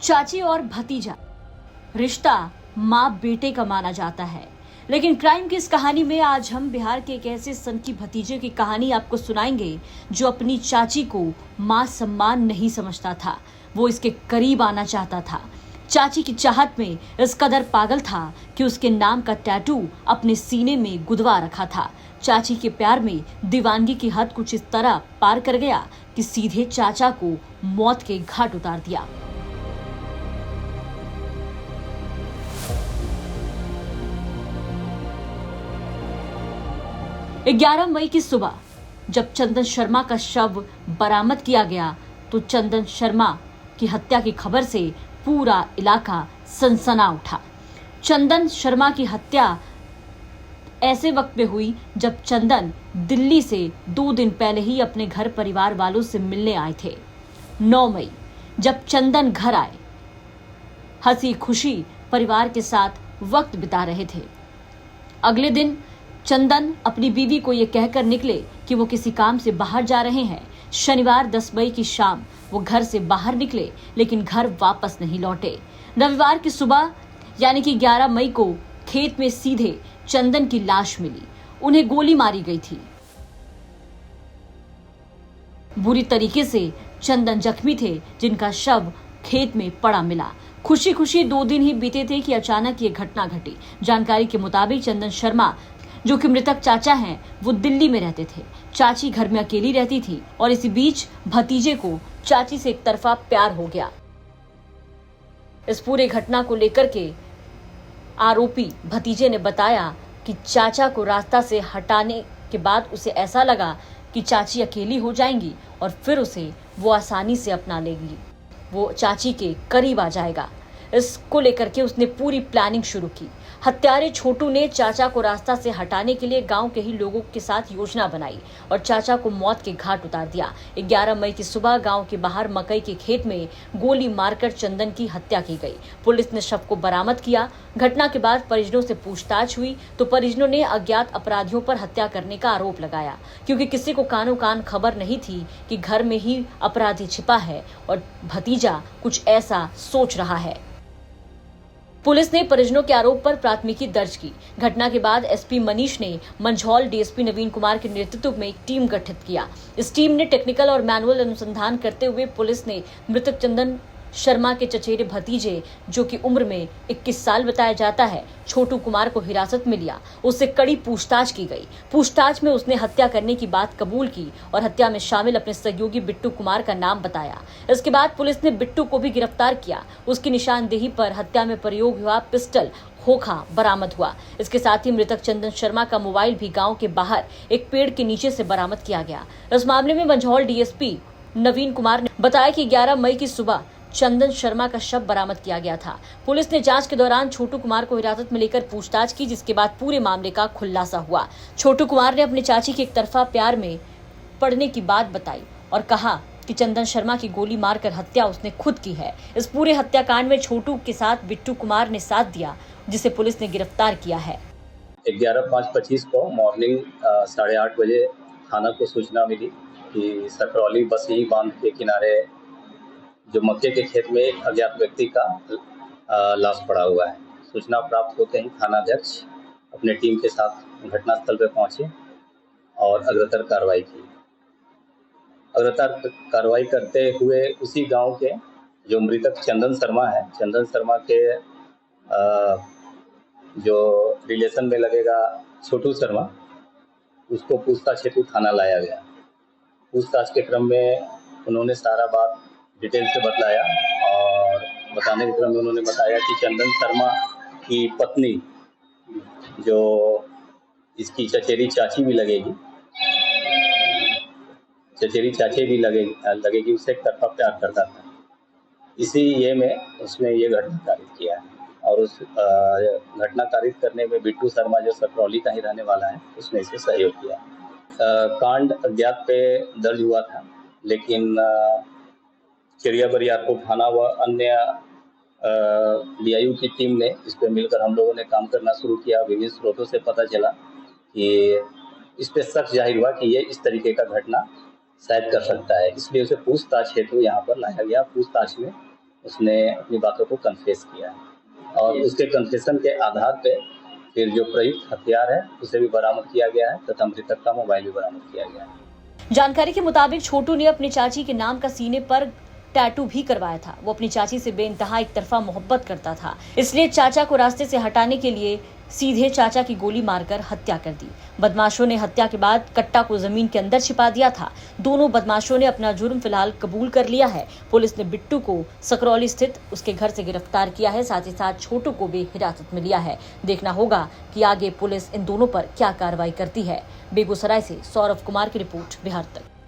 चाची और भतीजा रिश्ता माँ बेटे का माना जाता है, लेकिन क्राइम की इस कहानी में आज हम बिहार के एक ऐसे सनकी भतीजे की कहानी आपको सुनाएंगे जो अपनी चाची को माँ सम्मान नहीं समझता था। वो इसके करीब आना चाहता था। चाची की चाहत में इस कदर पागल था कि उसके नाम का टैटू अपने सीने में गुदवा रखा था। चाची के प्यार में दीवानगी की हद कुछ इस तरह पार कर गया कि सीधे चाचा को मौत के घाट उतार दिया। 11 मई की सुबह जब चंदन शर्मा का शव बरामद किया गया तो चंदन शर्मा की हत्या की खबर से पूरा इलाका सनसना उठा। चंदन शर्मा की हत्या ऐसे वक्त में हुई जब चंदन दिल्ली से 2 दिन पहले ही अपने घर परिवार वालों से मिलने आए थे। 9 मई जब चंदन घर आए, हंसी खुशी परिवार के साथ वक्त बिता रहे थे। अगले दिन चंदन अपनी बीवी को यह कहकर निकले कि वो किसी काम से बाहर जा रहे हैं। शनिवार 10 मई की शाम वो घर से बाहर निकले, लेकिन घर वापस नहीं लौटे। रविवार की सुबह यानी कि 11 मई को खेत में सीधे चंदन की लाश मिली। उन्हें गोली मारी गई थी। बुरी तरीके से चंदन जख्मी थे, जिनका शव खेत में पड़ा मिला। खुशी खुशी 2 दिन ही बीते थे कि अचानक ये घटना घटी। जानकारी के मुताबिक चंदन शर्मा, जो कि मृतक चाचा हैं, वो दिल्ली में रहते थे। चाची घर में अकेली रहती थी और इसी बीच भतीजे को चाची से एक तरफा प्यार हो गया। इस पूरे घटना को लेकर के आरोपी भतीजे ने बताया कि चाचा को रास्ता से हटाने के बाद उसे ऐसा लगा कि चाची अकेली हो जाएंगी और फिर उसे वो आसानी से अपना लेगी, वो चाची के करीब आ जाएगा। इसको लेकर के उसने पूरी प्लानिंग शुरू की। हत्यारे छोटू ने चाचा को रास्ता से हटाने के लिए गांव के ही लोगों के साथ योजना बनाई और चाचा को मौत के घाट उतार दिया। 11 मई की सुबह गांव के बाहर मकई के खेत में गोली मारकर चंदन की हत्या की गई। पुलिस ने शव को बरामद किया। घटना के बाद परिजनों से पूछताछ हुई तो परिजनों ने अज्ञात अपराधियों पर हत्या करने का आरोप लगाया, क्योंकि किसी को कानो कान खबर नहीं थी कि घर में ही अपराधी छिपा है और भतीजा कुछ ऐसा सोच रहा है। पुलिस ने परिजनों के आरोप पर प्राथमिकी दर्ज की। घटना के बाद एसपी मनीष ने मंझौल डीएसपी नवीन कुमार के नेतृत्व में एक टीम गठित किया। इस टीम ने टेक्निकल और मैनुअल अनुसंधान करते हुए पुलिस ने मृतक चंदन शर्मा के चचेरे भतीजे, जो कि उम्र में 21 साल बताया जाता है, छोटू कुमार को हिरासत में लिया। उससे कड़ी पूछताछ की गई। पूछताछ में उसने हत्या करने की बात कबूल की और हत्या में शामिल अपने सहयोगी बिट्टू कुमार का नाम बताया। इसके बाद पुलिस ने बिट्टू को भी गिरफ्तार किया। उसकी निशानदेही पर हत्या में प्रयोग हुआ पिस्टल खोखा बरामद हुआ। इसके साथ ही मृतक चंदन शर्मा का मोबाइल भी गाँव के बाहर एक पेड़ के नीचे से बरामद किया गया। इस मामले में मंझौल डीएसपी नवीन कुमार ने बताया कि 11 मई की सुबह चंदन शर्मा का शव बरामद किया गया था। पुलिस ने जांच के दौरान छोटू कुमार को हिरासत में लेकर पूछताछ की, जिसके बाद पूरे मामले का खुलासा हुआ। छोटू कुमार ने अपनी चाची के एक तरफा प्यार में पड़ने की बात बताई और कहा कि चंदन शर्मा की गोली मारकर हत्या उसने खुद की है। इस पूरे हत्याकांड में छोटू के साथ बिट्टू कुमार ने साथ दिया, जिसे पुलिस ने गिरफ्तार किया है। 11/5/25 को मॉर्निंग 8:30 बजे थाना को सूचना मिली कि सकरौली बसी बांध के किनारे जो मक्के के खेत में एक अज्ञात व्यक्ति का लाश पड़ा हुआ है। सूचना प्राप्त होते ही थानाध्यक्ष अपने टीम के साथ घटनास्थल पर पहुंचे और अग्रतर कार्रवाई की। अग्रतर कार्रवाई करते हुए उसी गांव के जो मृतक चंदन शर्मा है, चंदन शर्मा के जो रिलेशन में लगेगा छोटू शर्मा, उसको पूछताछ हेतु थाना लाया गया। पूछताछ के क्रम में उन्होंने सारा बात डिटेल से बतलाया और बताने के क्रम में उन्होंने बताया कि चंदन शर्मा की पत्नी, जो इसकी चचेरी चाची भी लगेगी, उससे एक तरफा प्यार करता था। इसी ये में उसने ये घटना कारित किया है और उस घटना कारित करने में बिट्टू शर्मा, जो सकरौली का ही रहने वाला है, उसने इसे सहयोग किया। कांड अज्ञात पे दर्ज हुआ था, लेकिन चिड़िया बरियारपुर थाना व अन्य डीआईयू की टीम ने इस पर मिलकर हम लोगों ने काम करना शुरू किया। विभिन्न स्रोतों से पता चला कि इस पर शक जाहिर हुआ कि ये इस तरीके का घटना शायद कर सकता है, इसलिए उसे पूछताछ हेतु यहाँ पर लाया गया। पूछताछ में उसने अपनी बातों को कन्फेस किया है और उसके कन्फेशन के आधार पे फिर जो प्रयुक्त हथियार है उसे भी बरामद किया गया है तथा मृतक का मोबाइल भी बरामद किया गया है। जानकारी के मुताबिक छोटू ने अपनी चाची के नाम का सीने पर टैटू भी करवाया था। वो अपनी चाची से बेइंतहा एक तरफा मोहब्बत करता था, इसलिए चाचा को रास्ते से हटाने के लिए सीधे चाचा की गोली मारकर हत्या कर दी। बदमाशों ने हत्या के बाद कट्टा को जमीन के अंदर छिपा दिया था। दोनों बदमाशों ने अपना जुर्म फिलहाल कबूल कर लिया है। पुलिस ने बिट्टू को सकरौली स्थित उसके घर से गिरफ्तार किया है, साथ ही साथ छोटू को भी हिरासत में लिया है। देखना होगा कि आगे पुलिस इन दोनों पर क्या कार्रवाई करती है। बेगूसराय से सौरभ कुमार की रिपोर्ट, बिहार तक।